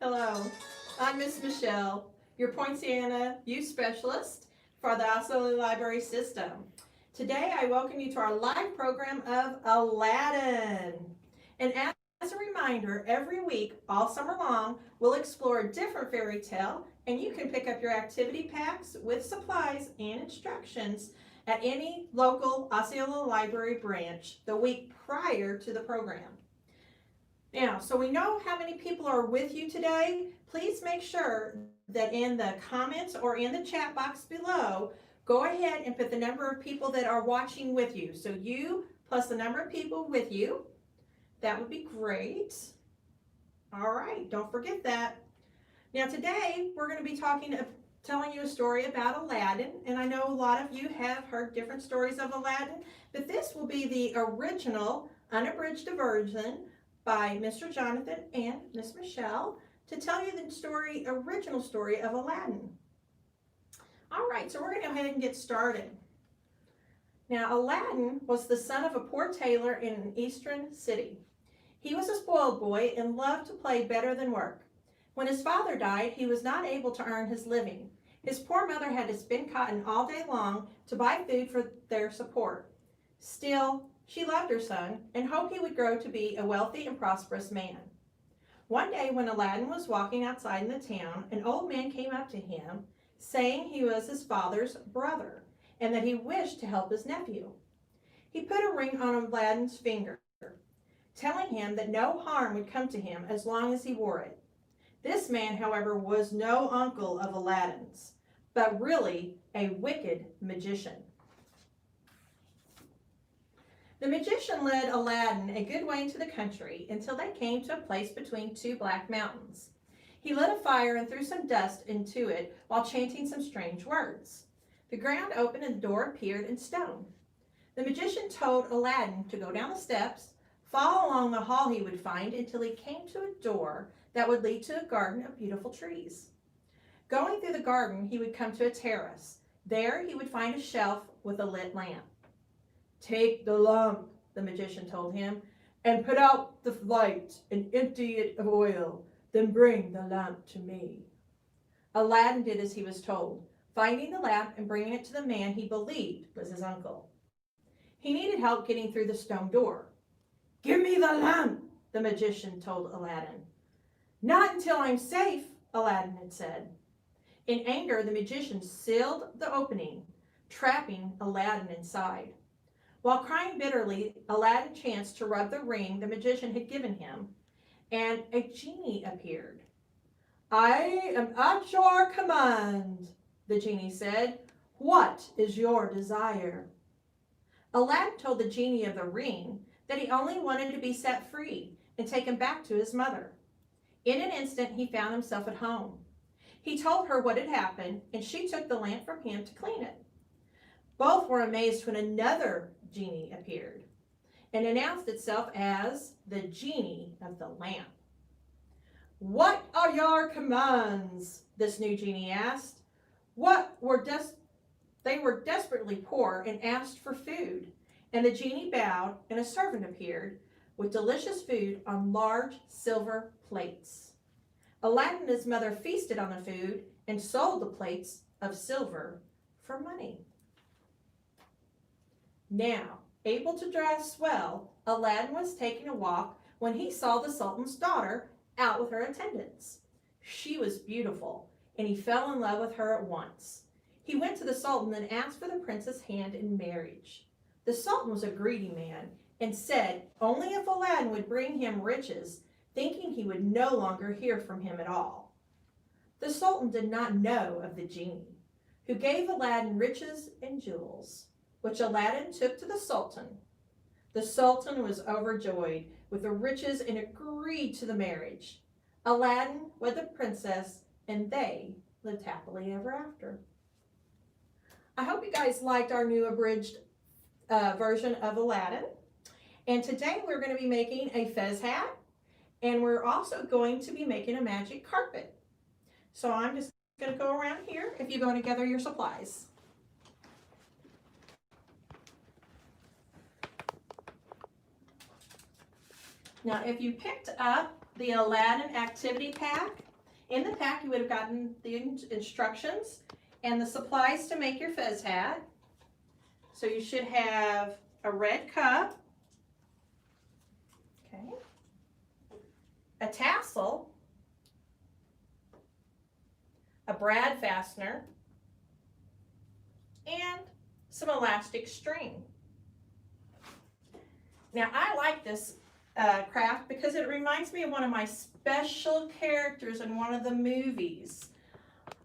Hello, I'm Miss Michelle, your Poinciana Youth Specialist for the Auxiliary Library System. Today I welcome you to our live program of Aladdin. And as a reminder, every week, all summer long, we'll explore a different fairy tale, and you can pick up your activity packs with supplies and instructions at any local Osceola Library branch the week prior to the program. Now, so we know how many people are with you today. Please make sure that in the comments or in the chat box below, go ahead and put the number of people that are watching with you. So you plus the number of people with you. That would be great. All right, don't forget that. Now today, we're going to be telling you a story about Aladdin. And I know a lot of you have heard different stories of Aladdin, but this will be the original, unabridged version by Mr. Jonathan and Miss Michelle to tell you the original story of Aladdin. All right, so we're going to go ahead and get started. Now, Aladdin was the son of a poor tailor in an eastern city. He was a spoiled boy and loved to play better than work. When his father died, he was not able to earn his living. His poor mother had to spin cotton all day long to buy food for their support. Still, she loved her son and hoped he would grow to be a wealthy and prosperous man. One day when Aladdin was walking outside in the town, an old man came up to him, saying he was his father's brother and that he wished to help his nephew. He put a ring on Aladdin's finger, telling him that no harm would come to him as long as he wore it. This man, however, was no uncle of Aladdin's, but really a wicked magician. The magician led Aladdin a good way into the country until they came to a place between two black mountains. He lit a fire and threw some dust into it while chanting some strange words. The ground opened and the door appeared in stone. The magician told Aladdin to go down the steps, follow along the hall he would find until he came to a door that would lead to a garden of beautiful trees. Going through the garden, he would come to a terrace. There he would find a shelf with a lit lamp. "Take the lamp," the magician told him, "and put out the light and empty it of oil. Then bring the lamp to me." Aladdin did as he was told, finding the lamp and bringing it to the man he believed was his uncle. He needed help getting through the stone door. "Give me the lamp," the magician told Aladdin. "Not until I'm safe," Aladdin had said. In anger, the magician sealed the opening, trapping Aladdin inside. While crying bitterly, Aladdin chanced to rub the ring the magician had given him, and a genie appeared. "I am at your command," the genie said. "What is your desire?" Aladdin told the genie of the ring that he only wanted to be set free and taken back to his mother. In an instant, he found himself at home. He told her what had happened, and she took the lamp from him to clean it. Both were amazed when another genie appeared and announced itself as the genie of the lamp. "What are your commands?" this new genie asked. They were desperately poor and asked for food, and the genie bowed, and a servant appeared with delicious food on large silver plates. Aladdin and his mother feasted on the food and sold the plates of silver for money. Now, able to dress well, Aladdin was taking a walk when he saw the Sultan's daughter out with her attendants. She was beautiful, and he fell in love with her at once. He went to the Sultan and asked for the princess' hand in marriage. The Sultan was a greedy man and said only if Aladdin would bring him riches, thinking he would no longer hear from him at all. The Sultan did not know of the genie, who gave Aladdin riches and jewels, which Aladdin took to the Sultan. The Sultan was overjoyed with the riches and agreed to the marriage. Aladdin wed the princess, and they lived happily ever after. I hope you guys liked our new abridged version of Aladdin. And today we're going to be making a fez hat, and we're also going to be making a magic carpet. So I'm just going to go around here if you're going to gather your supplies. Now, if you picked up the Aladdin activity pack, In the pack, you would have gotten the instructions and the supplies to make your fez hat. So you should have a red cup, okay, a tassel, a brad fastener, and some elastic string. Now I like this craft because it reminds me of one of my special characters in one of the movies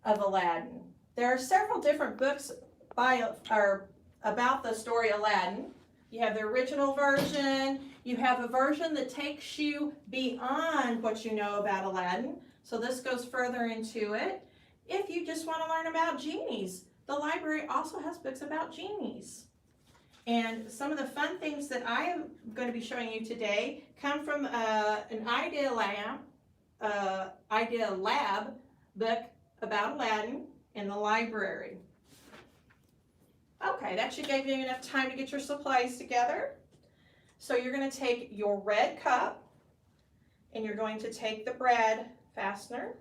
of Aladdin. There are several different books about the story Aladdin. You have the original version, you have a version that takes you beyond what you know about Aladdin. So this goes further into it. If you just want to learn about genies, the library also has books about genies. And some of the fun things that I am going to be showing you today come from an Idea Lab book about Aladdin in the library. Okay, that should give you enough time to get your supplies together. So you're going to take your red cup and you're going to take the brad fastener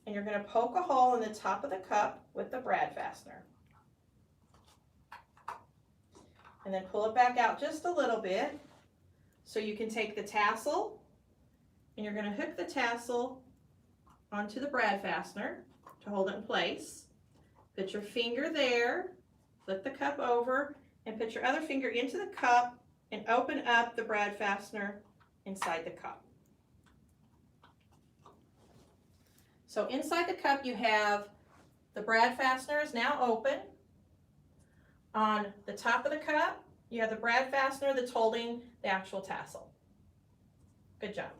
and you're going to poke a hole in the top of the cup with the brad fastener. And then pull it back out just a little bit. So you can take the tassel and you're going to hook the tassel onto the brad fastener to hold it in place. Put your finger there, flip the cup over, and put your other finger into the cup and open up the brad fastener inside the cup. So inside the cup you have the brad fastener is now open. On the top of the cup, you have the brad fastener that's holding the actual tassel. Good job.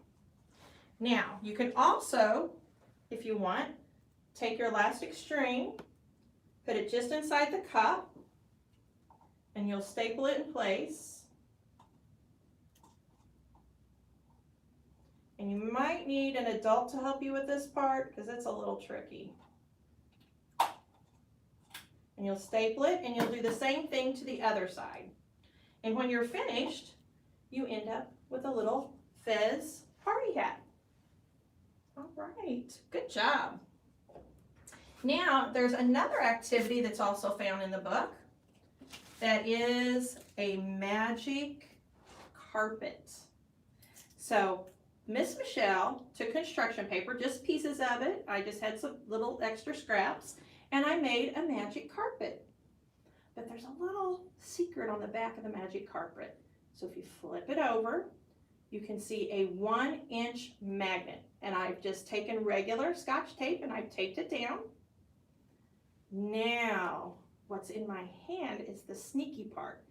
Now, you can also, if you want, take your elastic string, put it just inside the cup, and you'll staple it in place. And you might need an adult to help you with this part because it's a little tricky. And you'll staple it and you'll do the same thing to the other side. And when you're finished, you end up with a little fez party hat. All right, good job. Now, there's another activity that's also found in the book that is a magic carpet. So, Miss Michelle took construction paper, just pieces of it. I just had some little extra scraps. And I made a magic carpet. But there's a little secret on the back of the magic carpet. So if you flip it over, you can see a 1-inch magnet. And I've just taken regular Scotch tape and I've taped it down. Now, what's in my hand is the sneaky part.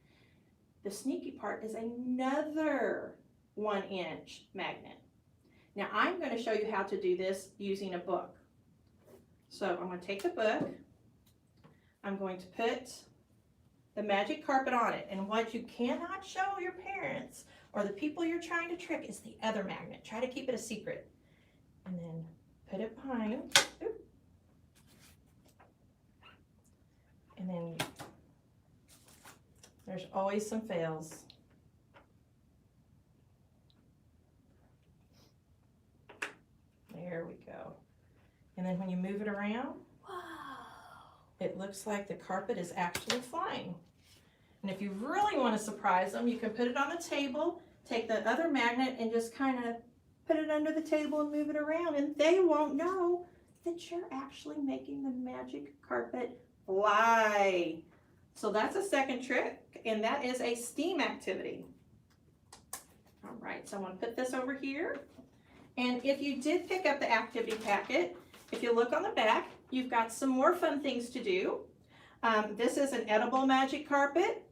The sneaky part is another 1-inch magnet. Now I'm going to show you how to do this using a book. So I'm going to take the book, I'm going to put the magic carpet on it, and what you cannot show your parents or the people you're trying to trick is the other magnet. Try to keep it a secret. And then put it behind, and then there's always some fails. There we go. And then when you move it around, wow, it looks like the carpet is actually flying. And if you really want to surprise them, you can put it on the table, take the other magnet and just kind of put it under the table and move it around, and they won't know that you're actually making the magic carpet fly. So that's a second trick, and that is a STEAM activity. All right, so I'm going to put this over here. And if you did pick up the activity packet, if you look on the back, you've got some more fun things to do. This is an edible magic carpet,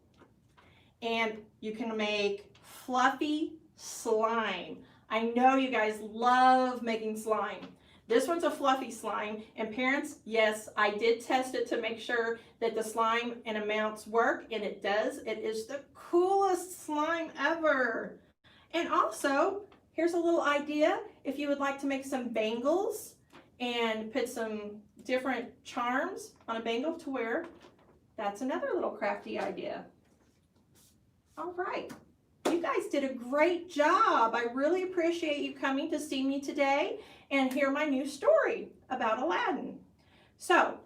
and you can make fluffy slime. I know you guys love making slime. This one's a fluffy slime, and parents, yes, I did test it to make sure that the slime and amounts work, and it does. It is the coolest slime ever. And also, here's a little idea. If you would like to make some bangles and put some different charms on a bangle to wear, that's another little crafty idea. All right, you you guys did a great job. I really appreciate you coming to see me today and hear my new story about Aladdin. So,